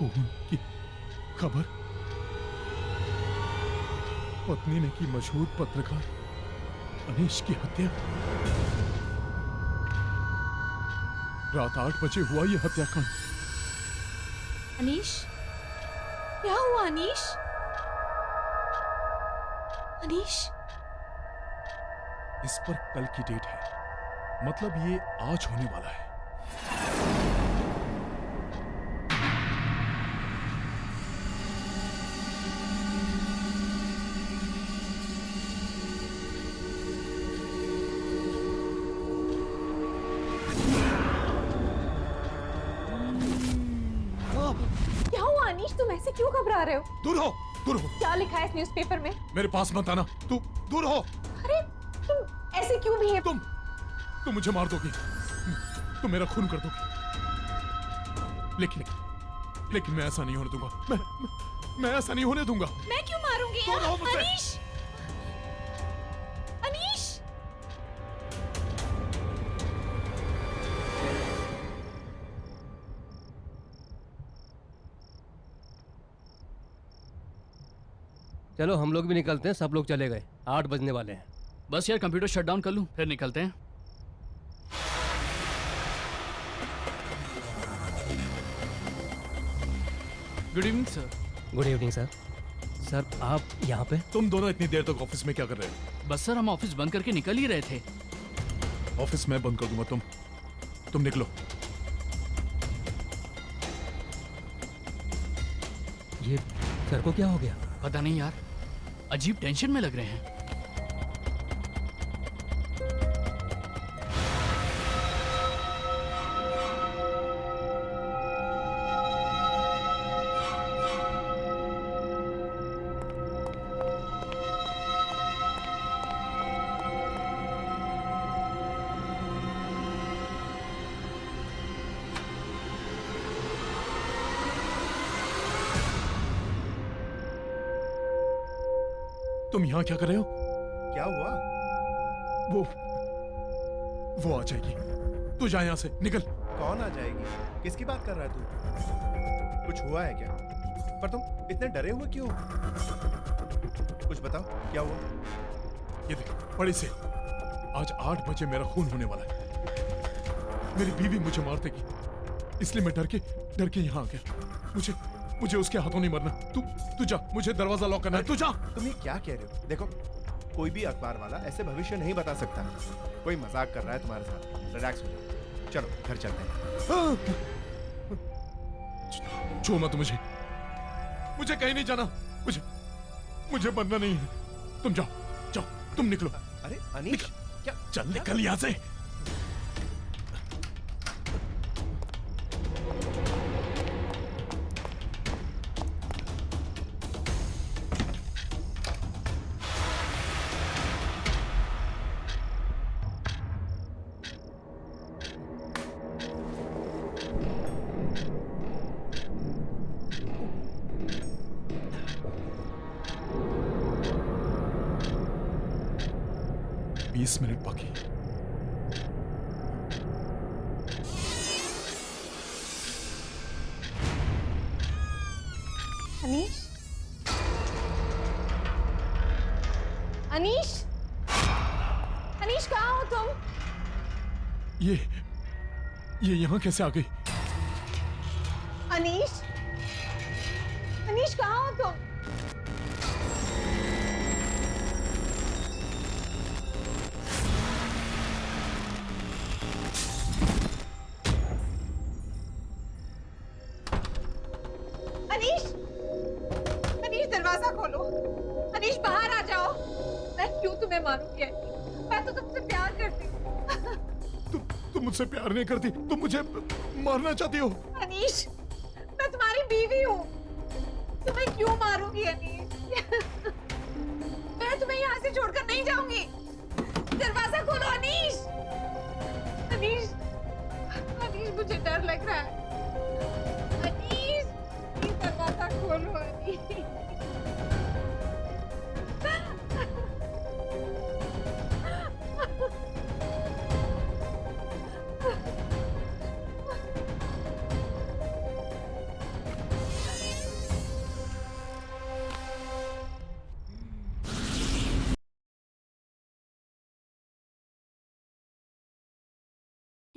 खून की खबर। पत्नी ने की मशहूर पत्रकार अनीश की हत्या। रात 8 बजे हुआ यह हत्याकांड। अनीश, क्या हुआ अनीश? अनीश, इस पर कल की डेट है, मतलब ये आज होने वाला है। क्या हुआ अनीश? तुम ऐसे क्यों घबरा रहे हो? दूर हो, दूर हो। क्या लिखा है इस न्यूज़पेपर में? मेरे पास मत आना, तू दूर हो। अरे तुम ऐसे क्यों बिहेव? तुम मुझे मार दोगी, तुम मेरा खून कर दोगी। लेकिन मैं ऐसा नहीं होने दूंगा। मैं ऐसा नहीं होने दूंगा। मैं क्यों मारूंगी? दूर हो मुझसे। अनीश, अनीश, चलो हम लोग भी निकलते हैं, सब लोग चले गए, 8 बजने वाले हैं। बस यार कंप्यूटर शट डाउन कर लूं फिर निकलते हैं। Good evening sir. Good evening sir. Sir आप यहाँ पे? तुम दोनों इतनी देर तक ऑफिस में क्या कर रहे हो? बस सर हम ऑफिस बंद करके निकल ही रहे थे। ऑफिस में बंद कर दूंगा, तुम निकलो। ये सर को क्या हो गया? पता नहीं यार, अजीब टेंशन में लग रहे हैं। तुम यहाँ क्या कर रहे हो? क्या हुआ? वो आ जाएगी। तू जा यहाँ से, निकल। कौन आ जाएगी? किसकी बात कर रहा है तू? कुछ हुआ है क्या? पर तुम इतने डरे हुए क्यों? कुछ बताओ, क्या हुआ? ये देख, बड़े से आज 8 बजे मेरा खून होने वाला है। मेरी बीवी मुझे मार देगी, इसलिए मैं डर के यहाँ आ गया। मुझे उसके हाथों नहीं मरना। तू जा, मुझे दरवाजा लॉक करना है। तू जा। तुम ये क्या कह रहे हो? देखो, कोई भी अखबार वाला ऐसे भविष्य नहीं बता सकता। कोई मजाक कर रहा है तुम्हारे साथ। रिलैक्स हो जाओ, चलो घर चलते हैं। छू मत मुझे कहीं नहीं जाना। मुझे मरना नहीं है। तुम जाओ, तुम निकलो। अरे अनीश, क्या? चल निकल यहाँ से। मिनट बाकी। अनीश, अनीश, अनीश कहाँ हो तुम? ये यहाँ कैसे आ गई? अनीश, अनीश कहाँ हो तुम? अनीश, अनीश दरवाजा खोलो। अनीश बाहर आ जाओ। मैं क्यों तुम्हें मारूंगी? मैं तो तुमसे प्यार करती हूँ। तुम मुझसे प्यार नहीं करती, तुम मुझे मारना चाहती हो। अनीश, मैं तुम्हारी बीवी हूँ, तुम्हें क्यों मारूंगी अनीश? मैं तुम्हें यहाँ से छोड़कर नहीं जाऊंगी। दरवाजा खोलो अनीश। अनीश, अनीश मुझे डर लग रहा है। अनीश, प्लीज दरवाजा खोलो अनीश।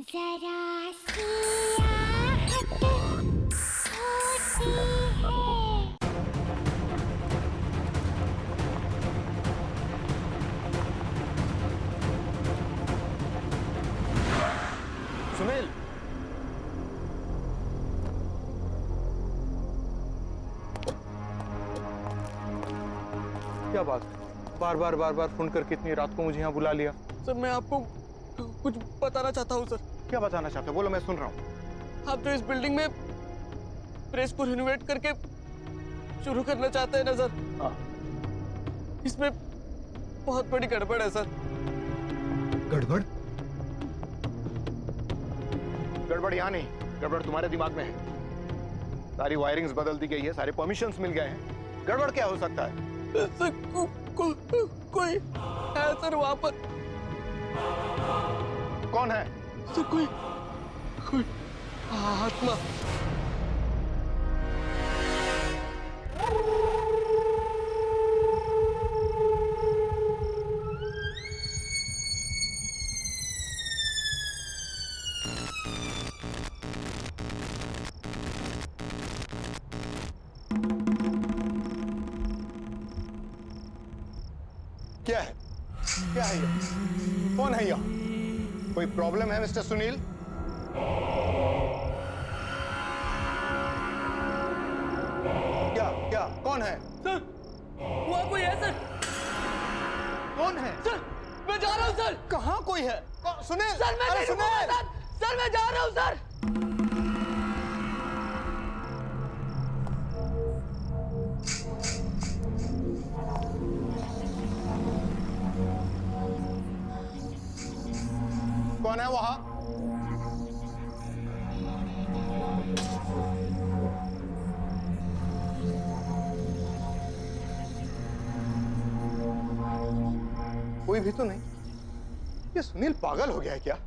जरा सी आहट होती है। सुनील, क्या बात? बार बार फोन करके इतनी रात को मुझे यहाँ बुला लिया। सर मैं आपको कुछ बताना चाहता हूँ सर। क्या बताना चाहते हो? बोलो, मैं सुन रहा हूँ। आप जो इस बिल्डिंग में प्रेस को रिनोवेट करके शुरू करना चाहते हैं ना सर, हाँ। इसमें बहुत बड़ी गड़बड़ है सर। गड़बड़? गड़बड़ यहाँ नहीं, गड़बड़ तुम्हारे दिमाग में है। सारी वायरिंग्स बदल दी गई है, सारे परमिशंस मिल गए हैं। गड़बड़ क्या हो सकता है? सर कोई है सर वहां पर। कौन है? सर कोई आत्मा। क्या है? क्या है ये? कौन है यहाँ? कोई प्रॉब्लम है मिस्टर सुनील? क्या कौन है? सर वहां कोई है सर। कौन है? सर मैं जा रहा हूँ सर। कहाँ कोई है? सुनील! सर मैं अरे नहीं रुकूंगा सुनील! सर मैं जा रहा हूँ सर। कौन है वहां? कोई भी तो नहीं। ये सुनील पागल हो गया है क्या?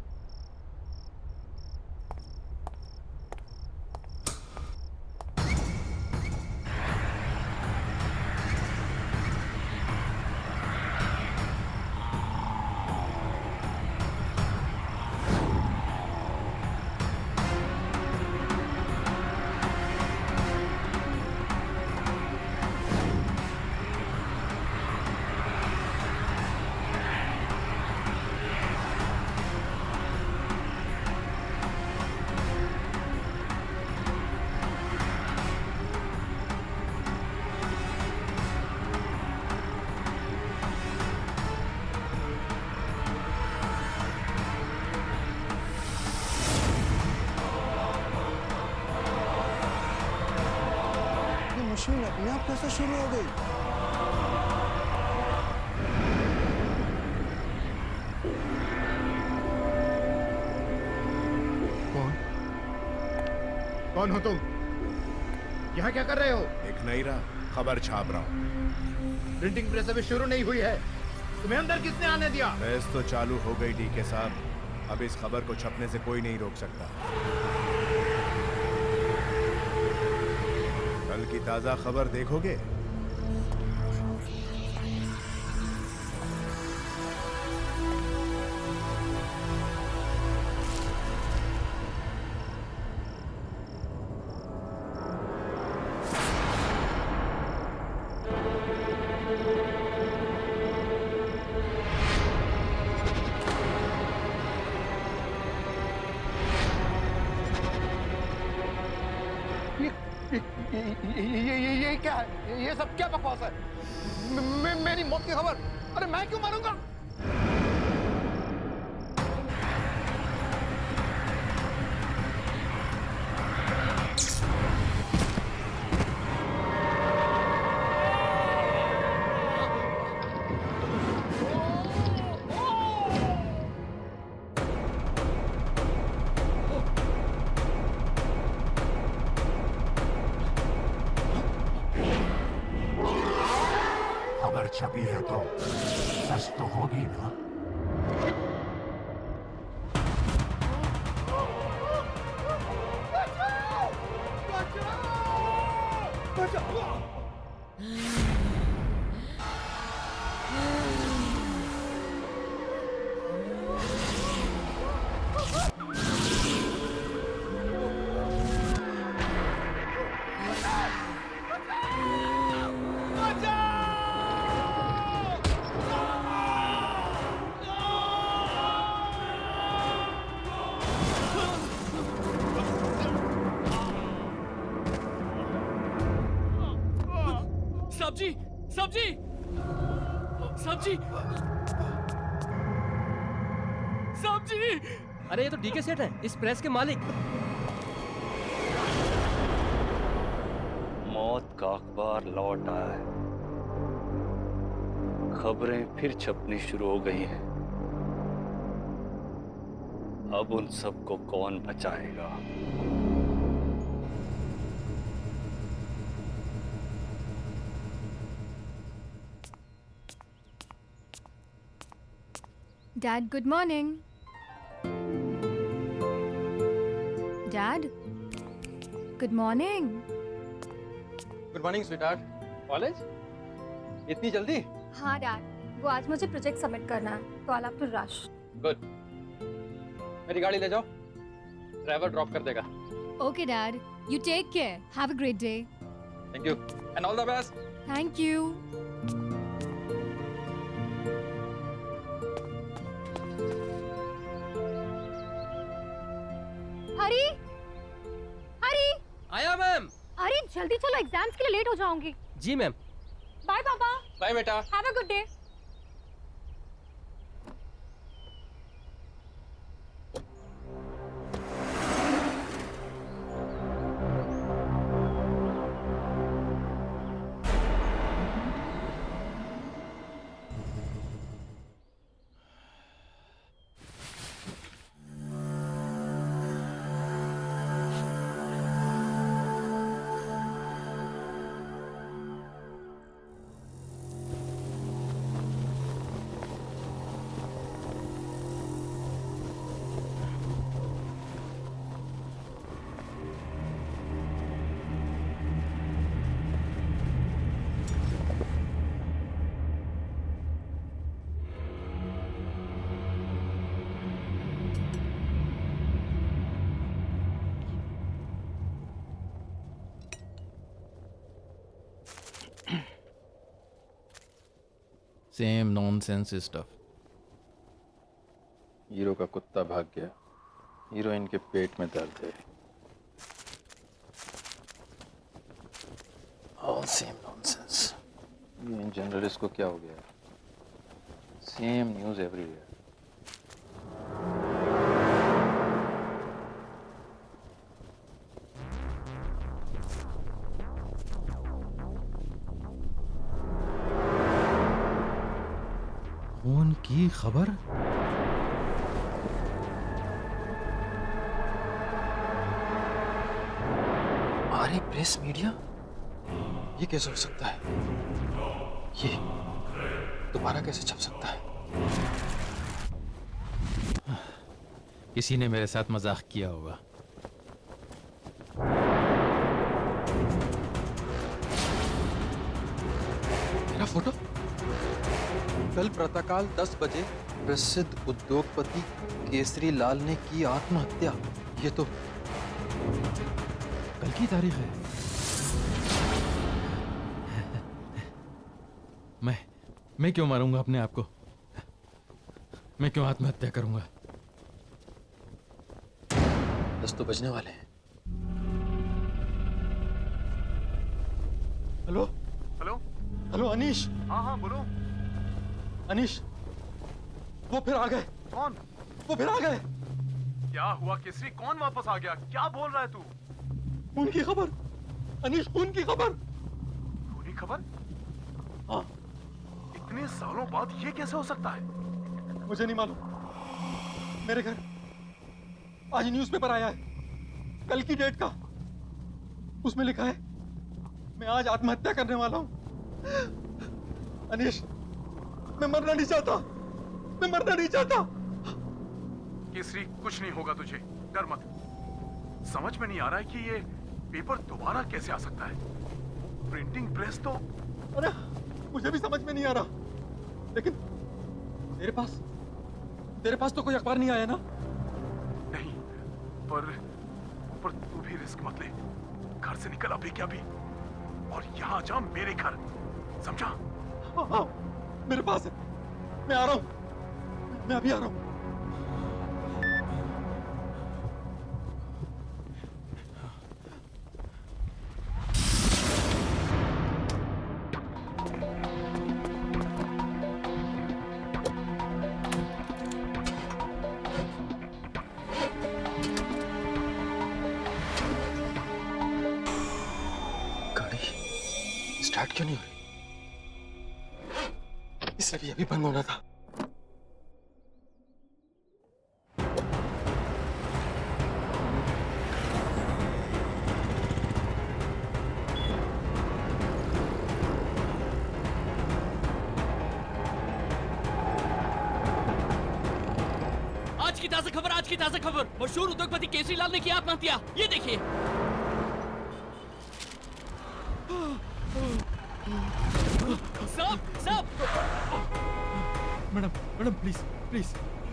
मशीन अपने आप कैसे शुरू हो गई? कौन हो तुम? यहाँ क्या कर रहे हो? एक नहीं रहा, खबर छाप रहा हूँ। प्रिंटिंग प्रेस अभी शुरू नहीं हुई है, तुम्हें अंदर किसने आने दिया? प्रेस तो चालू हो गई डीके साहब, अब इस खबर को छपने से कोई नहीं रोक सकता। कल की ताजा खबर देखोगे? ये क्या है? ये सब क्या बकवास है? मेरी मौत की खबर? अरे मैं क्यों मारूंगा? खबर छपी है तो सच तो होगी ना। सब्जी सब्जी सब्जी। अरे ये तो डीके सेठ है, इस प्रेस के मालिक। मौत का अखबार लौट आया है। खबरें फिर छपनी शुरू हो गई हैं। अब उन सबको कौन बचाएगा? Dad, good morning. Dad, good morning. Good morning sweetheart. College इतनी जल्दी? हाँ डैड, वो आज मुझे प्रोजेक्ट सबमिट करना है, तो I have to rush. Good. मेरी गाड़ी ले जाओ, ड्राइवर ड्रॉप कर देगा। Okay dad, you take care. Have a great day. Thank you and all the best. Thank you. हरी, हरी, आया मैम। हरी जल्दी चलो, एग्जाम्स के लिए लेट हो जाऊंगी। जी मैम। बाय पापा। बाय बेटा। Have a good day. Same nonsense stuff. Hero का कुत्ता भाग गया, हीरोइन के पेट में दर्द है। All same nonsense. ये इन जनरल इसको क्या हो गया? Same news everywhere. खून की खबर? आर्य प्रेस मीडिया? ये कैसे हो सकता है? ये दोबारा कैसे छप सकता है? किसी ने मेरे साथ मजाक किया होगा। मेरा फोटो? कल प्रातःकाल 10 बजे प्रसिद्ध उद्योगपति केसरी लाल ने की आत्महत्या। ये तो कल की तारीख है। मैं क्यों मारूंगा अपने आप को? मैं क्यों आत्महत्या करूंगा? 10 तो बजने वाले हैं। Hello hello. हेलो अनीश। हाँ हाँ बोलो। अनीश, वो फिर आ गए। कौन? वो फिर आ गए। क्या हुआ केसरी? कौन वापस आ गया? क्या बोल रहा है तू? खून की खबर अनीश, खून की खबर। खूनी खबर? हाँ। इतने सालों बाद ये कैसे हो सकता है? मुझे नहीं मालूम। मेरे घर आज न्यूज़पेपर आया है, कल की डेट का। उसमें लिखा है मैं आज आत्महत्या करने वाला हूं। अनीश, मैं मरना नहीं चाहता। मैं मरना नहीं चाहता। केसरी कुछ नहीं होगा तुझे, डर मत। समझ में नहीं आ रहा है कि ये पेपर दोबारा कैसे आ सकता है। प्रिंटिंग प्रेस तो... अरे मुझे भी समझ में नहीं आ रहा, लेकिन तेरे पास तो कोई अखबार नहीं आया ना? नहीं, पर तू भी रिस्क मत ले। घर से निकल अभी क्या भी, और यहाँ जा मेरे घर, समझा? हाँ, मेरे पास है। मैं आ रहा हूं, मैं अभी आ रहा हूं। स्टार्ट क्यों नहीं हो रही? इसे भी अभी बंद होना था। आज की ताजा खबर, मशहूर उद्योगपति केसरीलाल ने किया आत्महत्या। ये देखिए। साहब madam madam please please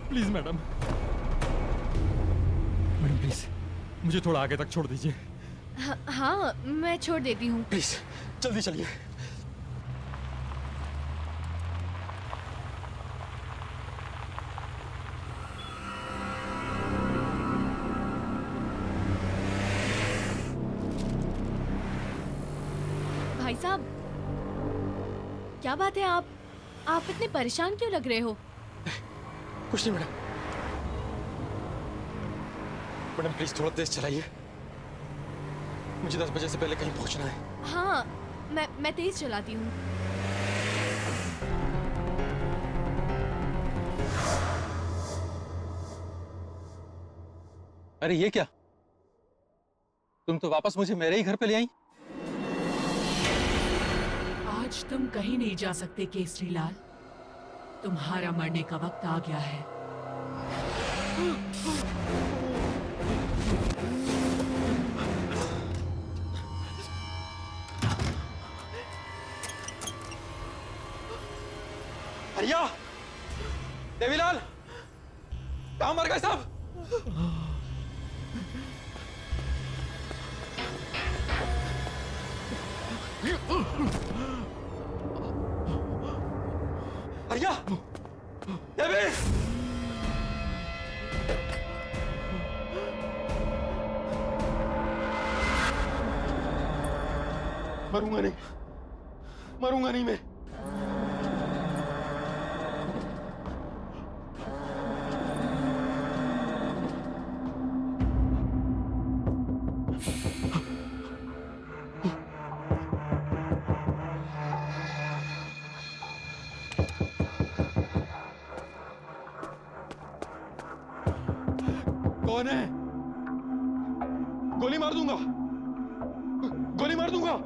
please madam madam please मुझे थोड़ा आगे तक छोड़ दीजिए। हाँ, मैं छोड़ देती हूँ। प्लीज जल्दी चलिए। भाई साहब, क्या बात है? आप इतने परेशान क्यों लग रहे हो? कुछ नहीं मैडम। मैडम प्लीज थोड़ा तेज चलाइए, मुझे 10 बजे से पहले कहीं पहुंचना है। हाँ, मैं तेज चलाती हूँ। अरे ये क्या, तुम तो वापस मुझे मेरे ही घर पे ले आई। आज तुम कहीं नहीं जा सकते केसरीलाल, तुम्हारा मरने का वक्त आ गया है। भैया, देवीलाल, कहाँ मर गए साहब? भैया, देवी, मरूंगा नहीं मैं। कौन है? गोली मार दूंगा, गोली मार दूंगा।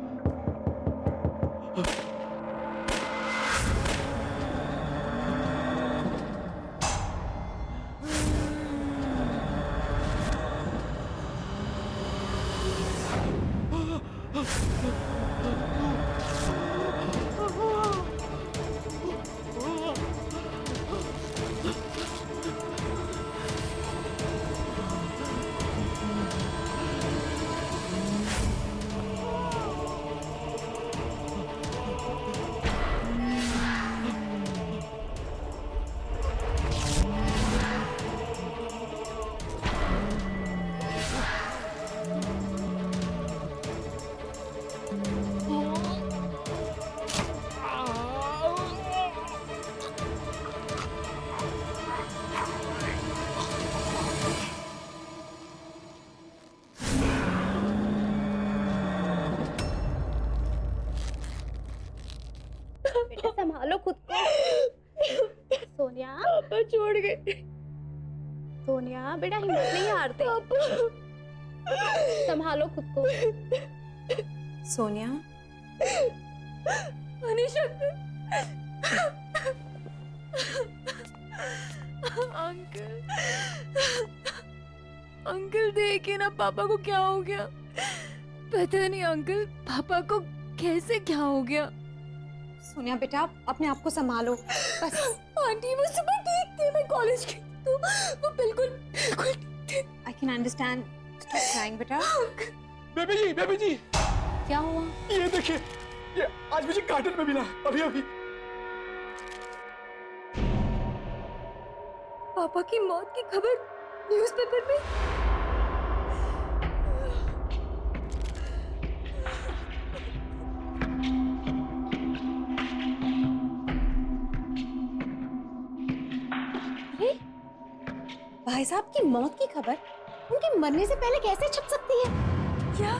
बेटा संभालो खुद को। सोनिया, पापा छोड़ गए। सोनिया बेटा हिम्मत नहीं हारते। संभालो खुद को। सोनिया, अनीश अंकल, अंकल देखिए ना पापा को क्या हो गया। पता नहीं अंकल, पापा को कैसे क्या हो गया। सोनिया बेटा अपने आप को संभालो बस। आंटी वो सुबह ठीक थे, मैं कॉलेज गई तो वो बिल्कुल बिल्कुल ठीक थे। I can understand. Stop crying बेटा। बेबी जी क्या हुआ? ये देखिए, ये आज मुझे कार्टन में मिला अभी अभी। पापा की मौत की खबर न्यूज़पेपर में। भाई साहब की मौत की खबर उनके मरने से पहले कैसे छप सकती है? क्या?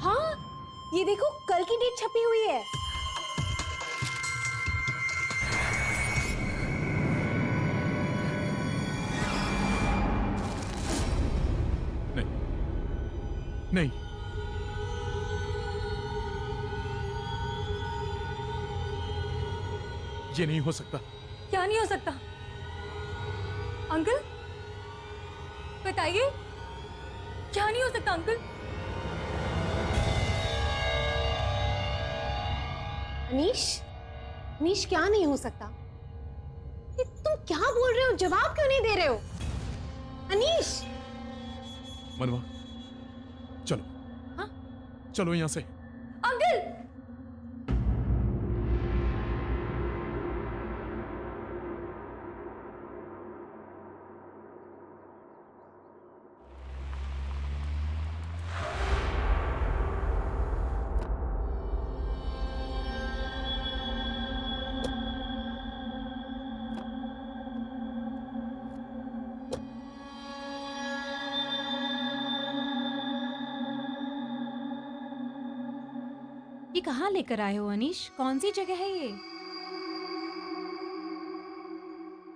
हाँ, ये देखो कल की डेट छपी हुई है। नहीं, ये नहीं हो सकता। क्या नहीं हो सकता? अंकल बताइए, क्या नहीं हो सकता अंकल? अनीश, अनीश क्या नहीं हो सकता? ये तुम क्या बोल रहे हो? जवाब क्यों नहीं दे रहे हो? अनीश! मनवा, चलो। हाँ? चलो यहां से। अंकल! ये कहाँ लेकर आए हो अनीश? कौन सी जगह है ये?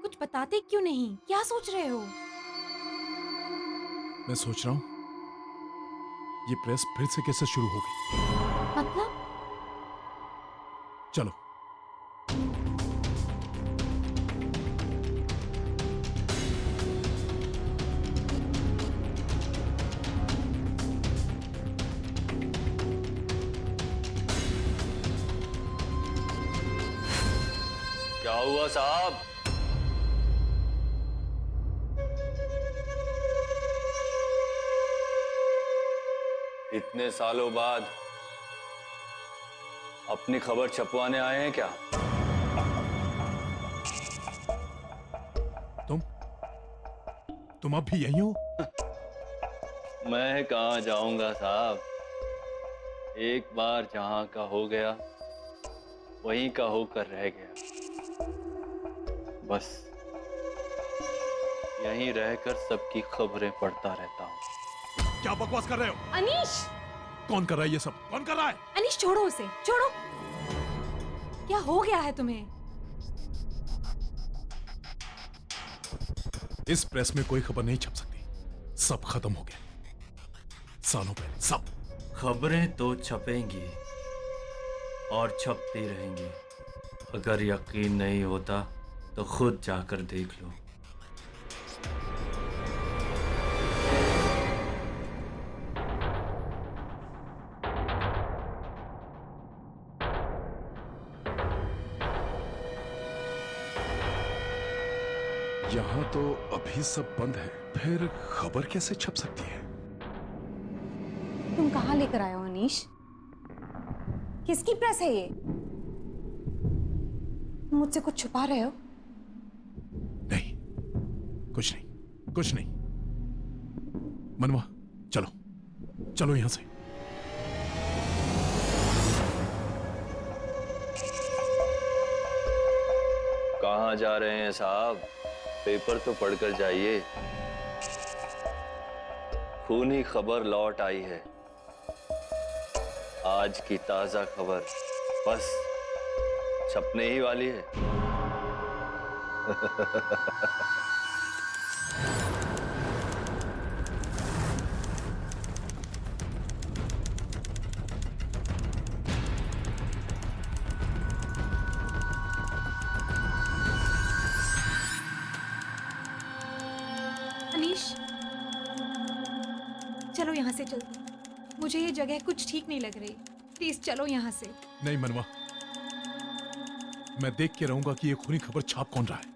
कुछ बताते क्यों नहीं? क्या सोच रहे हो? मैं सोच रहा हूं ये प्रेस फिर से कैसे शुरू होगी। मतलब? चलो। क्या हुआ साहब? इतने सालों बाद अपनी खबर छपवाने आए हैं क्या? तुम अब भी यही हो? मैं कहाँ जाऊंगा साहब। एक बार जहां का हो गया वहीं का होकर रह गया। बस यहीं रहकर सबकी खबरें पढ़ता रहता हूँ। क्या बकवास कर रहे हो? अनीश! कौन कर रहा है ये सब? कौन कर रहा है? अनीश छोड़ो उसे, छोड़ो। क्या हो गया है तुम्हें? इस प्रेस में कोई खबर नहीं छप सकती। सब खत्म हो गया सालों पहले, सब। खबरें तो छपेंगी और छपती रहेंगी। अगर यकीन नहीं होता तो खुद जाकर देख लो। यहाँ तो अभी सब बंद है, फिर खबर कैसे छप सकती है? तुम कहाँ लेकर आए हो अनीश? किसकी प्रेस है ये? मुझसे कुछ छुपा रहे हो? नहीं, कुछ नहीं, कुछ नहीं। मनवा, चलो, चलो यहां से। कहाँ जा रहे हैं साहब? पेपर तो पढ़कर जाइए। खूनी खबर लौट आई है। आज की ताजा खबर बस छपने ही वाली है। अनीश, चलो यहाँ से चलते। मुझे ये जगह कुछ ठीक नहीं लग रही। प्लीज चलो यहाँ से। नहीं मनवा, मैं देख के रहूंगा कि ये खूनी खबर छाप कौन रहा है।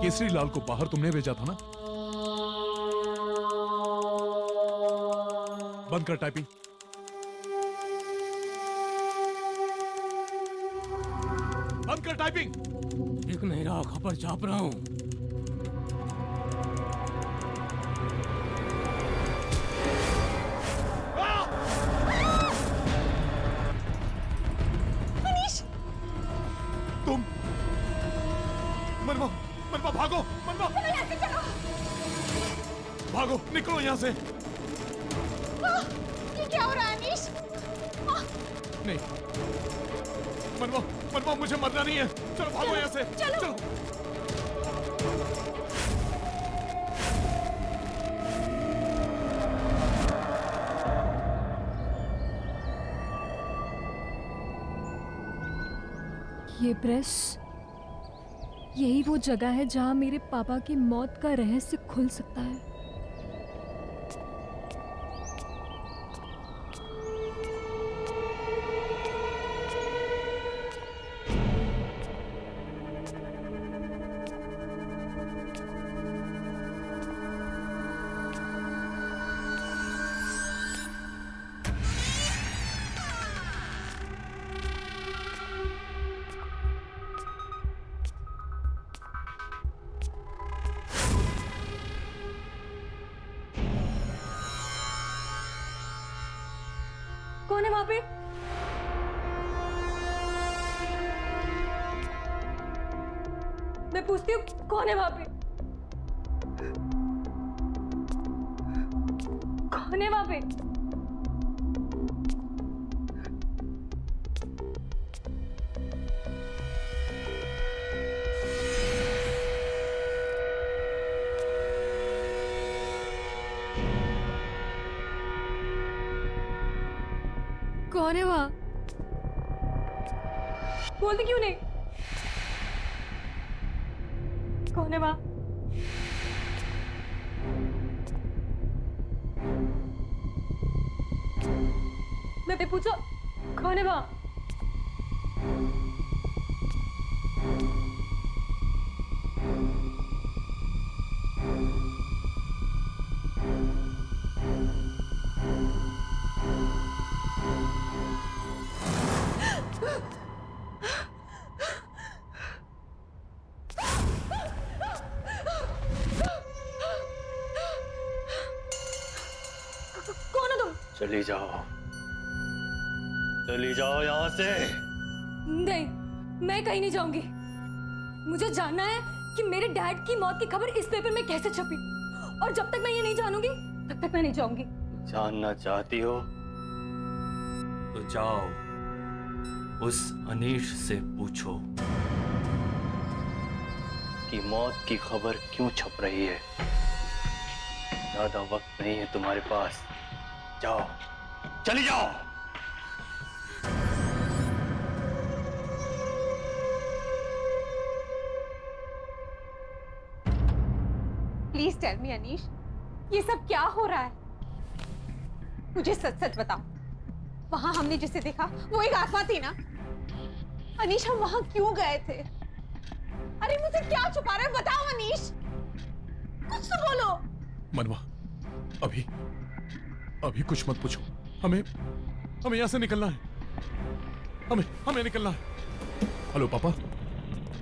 केसरी लाल को बाहर तुमने भेजा था ना? बंद कर टाइपिंग। बंद कर टाइपिंग। दिख नहीं रहा, खबर छाप रहा हूँ। तुम मनवा, मनवा भागो, मनवा भागो, निकलो यहाँ से। ये क्या हो रहा है अनीश? नहीं मनवा, मनवा मुझे मरना नहीं है। चलो भागो यहाँ से। चलो। ये प्रेस, यही वो जगह है जहां मेरे पापा की मौत का रहस्य खुल सकता है। कौन है वहां पे? मैं पूछती हूँ, कौन है वहां पे? कौन है वहां पे? कौन है वहां? बोलते क्यों नहीं? कौन है वहां? मैं पूछो, कौन है वहां? चली जाओ, चली जाओ यहाँ से। नहीं, मैं कहीं नहीं जाऊंगी। मुझे जानना है कि मेरे डैड की मौत की खबर इस पेपर में कैसे छपी, और जब तक मैं ये नहीं जानूंगी तब तक मैं नहीं जाऊंगी। जानना चाहती हो तो जाओ, उस अनीश से पूछो कि मौत की खबर क्यों छप रही है। ज्यादा वक्त नहीं है तुम्हारे पास, जाओ, चली जाओ। प्लीज टेल मी अनीश, ये सब क्या हो रहा है? मुझे सच सच बताओ, वहां हमने जिसे देखा वो एक आत्मा थी ना? अनीश, हम वहां क्यों गए थे? अरे मुझे क्या छुपा रहे हो? बताओ अनीश, कुछ तो बोलो। मनवा, अभी कुछ मत पूछो। हमें यहाँ से निकलना है। हमें निकलना है। हेलो पापा,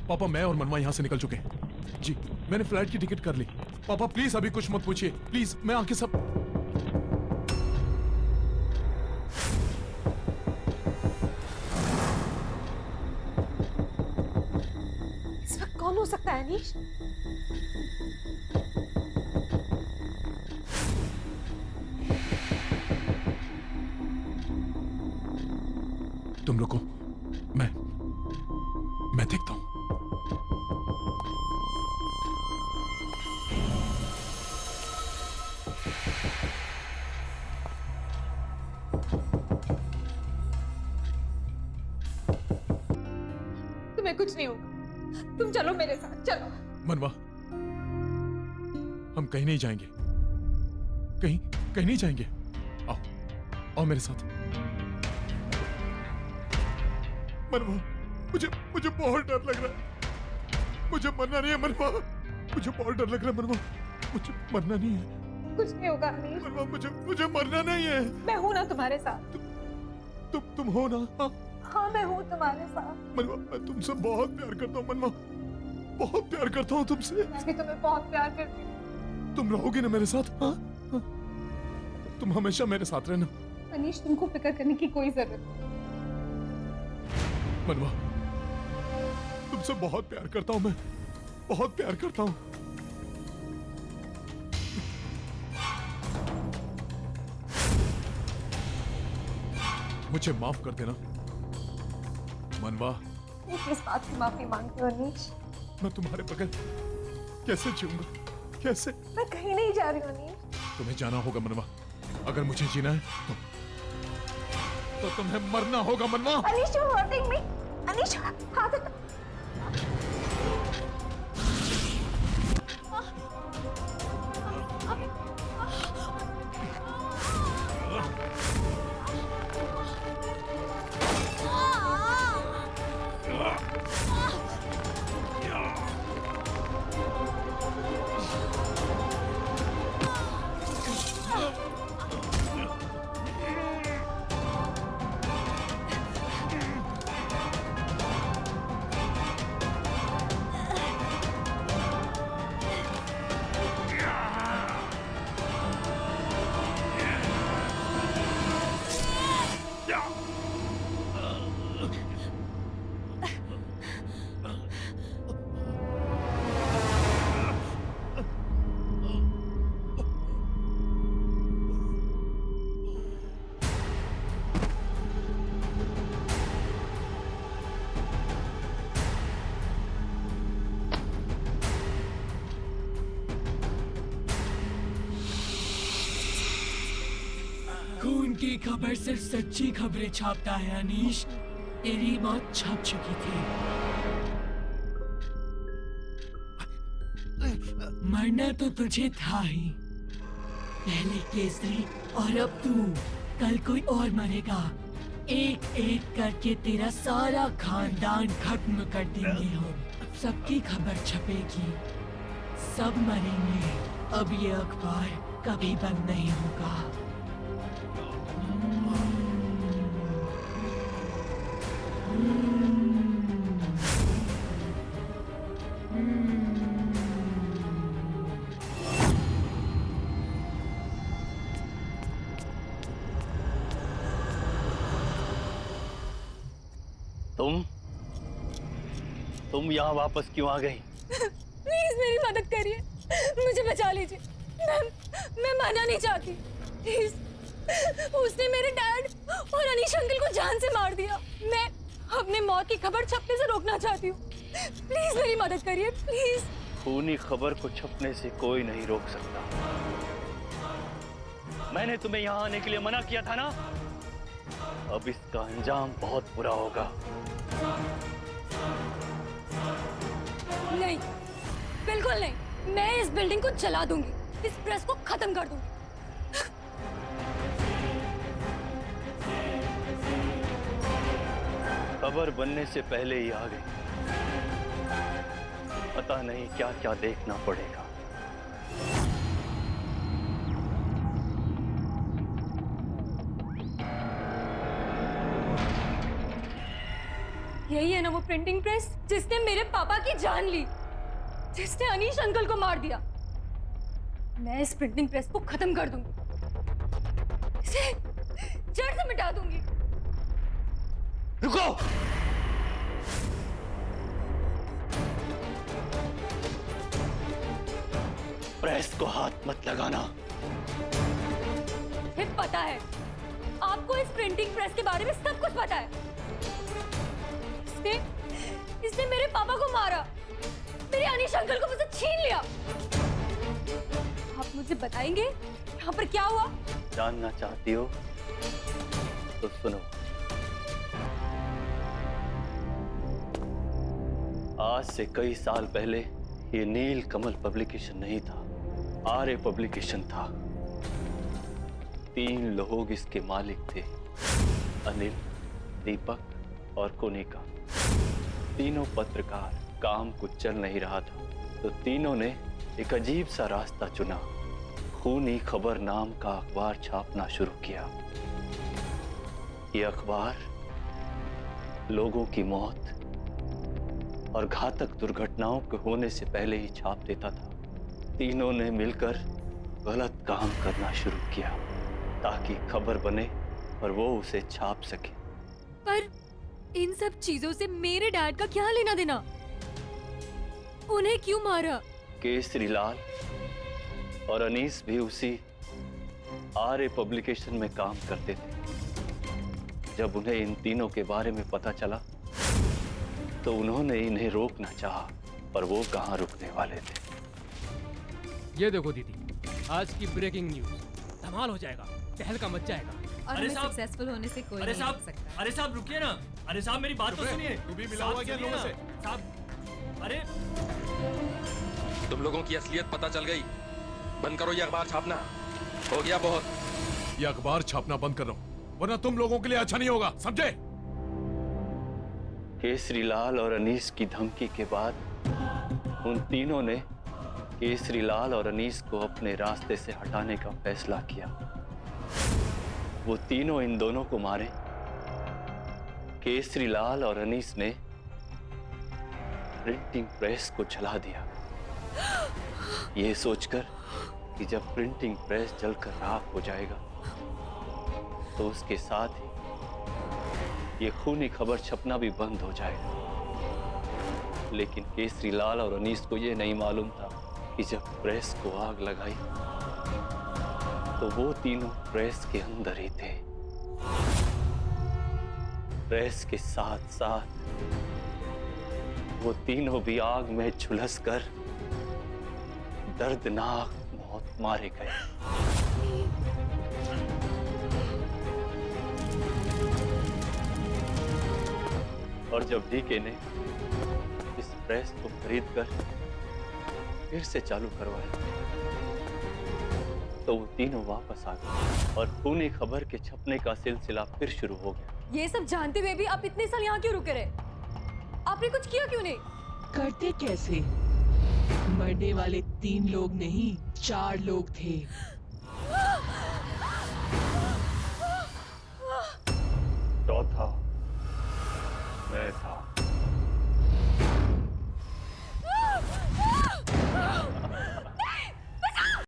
पापा मैं और मनवा यहाँ से निकल चुके हैं। जी, मैंने फ्लाइट की टिकट कर ली। पापा प्लीज अभी कुछ मत पूछिए, प्लीज। मैं आके सब इस वक्त कौन हो सकता है अनीश? तुम लोग को मैं देखता हूं। तुम्हें कुछ नहीं होगा, तुम चलो मेरे साथ, चलो। मनवा, हम कहीं नहीं जाएंगे, कहीं नहीं जाएंगे। आओ मेरे साथ। मनवा, मुझे बहुत डर लग रहा है। मुझे मरना नहीं है मनवा, मुझे बहुत डर लग रहा है मनवा, मुझे मरना नहीं है। कुछ नहीं होगा अनीश। मनवा, मुझे मरना नहीं है। मैं हूं ना तुम्हारे साथ। तुम हो ना? हाँ मैं हूँ तुम्हारे साथ। मनवा, मैं तुमसे बहुत प्यार करता हूँ मनवा, बहुत प्यार करता हूँ तुमसे। मैं भी तुम्हें बहुत प्यार करती हूँ। तुम रहोगी ना मेरे साथ? हाँ हाँ। तुम हमेशा मेरे साथ रहना। अनीश, तुमको फिक्र करने की कोई जरूरत नहीं। मनवा, तुमसे बहुत प्यार करता हूँ मैं, बहुत प्यार करता हूँ। मुझे माफ कर देना मनवा। तुम किस बात की माफी मांगते हो अनीश? मैं तुम्हारे बगैर कैसे जीऊंगा, कैसे? मैं कहीं नहीं जा रही हूँ अनीश। तुम्हें जाना होगा मनवा, अगर मुझे जीना है तो तुम्हें मरना होगा मनवा। Anish, you're hurting me. Anish, हाथ हटा। खून की खबर सिर्फ सच्ची खबरें छापता है अनीश। तेरी मौत छप चुकी थी। मरना तो तुझे था ही, पहले केसरी और अब तू। कल कोई और मरेगा। एक एक करके तेरा सारा खानदान खत्म कर देंगे हम। सबकी खबर छपेगी, सब मरेंगे। अब ये अखबार कभी बंद नहीं होगा। तुम यहाँ वापस क्यों आ गई? प्लीज मेरी मदद करिए, मुझे बचा लीजिए। मैं मरना नहीं चाहती, प्लीज। उसने मेरे डैड और अनीश अंकल को जान से मार दिया। मैं अपने मौत की खबर छपने से रोकना चाहती हूँ। प्लीज मेरी मदद करिए, प्लीज। खूनी खबर को छपने से कोई नहीं रोक सकता। मैंने तुम्हें यहाँ आने के लिए मना किया था ना? अब इसका अंजाम बहुत बुरा होगा। नहीं, बिल्कुल नहीं। मैं इस बिल्डिंग को जला दूंगी, इस प्रेस को खत्म कर दूंगी। खबर बनने से पहले ही आ गई। पता नहीं क्या क्या देखना पड़ेगा। यही है ना वो प्रिंटिंग प्रेस जिसने मेरे पापा की जान ली, जिसने अनीश अंकल को मार दिया। मैं इस प्रिंटिंग प्रेस को खत्म कर दूंगी, इसे जड़ से मिटा दूंगी। रुको! प्रेस को हाथ मत लगाना। मुझे पता है, आपको इस प्रिंटिंग प्रेस के बारे में सब कुछ पता है। इसने मेरे पापा को मारा, मेरे अनीश अंकल को मुझसे छीन लिया। आप मुझे बताएंगे यहाँ पर क्या हुआ? जानना चाहती हो तो सुनो। आज से कई साल पहले ये नील कमल पब्लिकेशन नहीं था, आर्य पब्लिकेशन था। 3 लोग इसके मालिक थे, अनिल, दीपक और कोनिका। तीनों पत्रकार। काम कुछ चल नहीं रहा था तो तीनों ने एक अजीब सा रास्ता चुना। खूनी खबर नाम का अखबार छापना शुरू किया। ये अखबार लोगों की मौत और घातक दुर्घटनाओं के होने से पहले ही छाप देता था। तीनों ने मिलकर गलत काम करना शुरू किया ताकि खबर बने और वो उसे छाप सके। पर इन सब चीजों से मेरे डैड का क्या लेना देना? उन्हें क्यों मारा? केसरी लाल और अनीस भी उसी आर्य पब्लिकेशन में काम करते थे। जब उन्हें इन तीनों के बारे में पता चला तो उन्होंने इन्हें रोकना चाहा, पर वो कहां रुकने वाले थे। ये देखो दीदी, आज की ब्रेकिंग न्यूज। धमाल हो जाएगा, तहलका मच जाएगा। और अरे हमें साहब, सक्सेसफुल होने से कोई अरे नहीं साहब, रोक सकता। अरे साहब रुकिए ना। अरे साहब मेरी बात तो सुनिए। तू भी मिला साहब, हुआ क्या सुनिए लोगों ना। से? साहब, अरे तुम लोगों की असलियत पता चल गई। बंद करो ये अखबार छापना, हो गया बहुत। ये अखबार छापना बंद कर रहा हूं, वरना तुम लोगों के लिए अच्छा नहीं होगा, समझे? केसरी लाल और अनीस की धमकी के बाद उन तीनों ने केसरी लाल और अनीस को अपने रास्ते से हटाने का फैसला किया। वो तीनों इन दोनों को मारे। केसरी लाल और अनीस ने प्रिंटिंग प्रेस को जला दिया, ये सोचकर कि जब प्रिंटिंग प्रेस जलकर राख हो जाएगा तो उसके साथ ही ये खूनी खबर छपना भी बंद हो जाएगा। लेकिन केसरी लाल और अनीस को ये नहीं मालूम था कि जब प्रेस को आग लगाई तो वो तीनों प्रेस के अंदर ही थे। प्रेस के साथ साथ वो तीनों भी आग में झुलसकर दर्दनाक मौत मारे गए। और जब डीके ने इस प्रेस को खरीदकर फिर से चालू करवाया तो वो तीनों वापस आ गए और खूनी खबर के छपने का सिलसिला फिर शुरू हो गया। ये सब जानते हुए भी आप इतने साल यहाँ क्यों रुके रहे? आपने कुछ किया क्यों नहीं? करते कैसे? मरने वाले 3 लोग नहीं 4 लोग थे।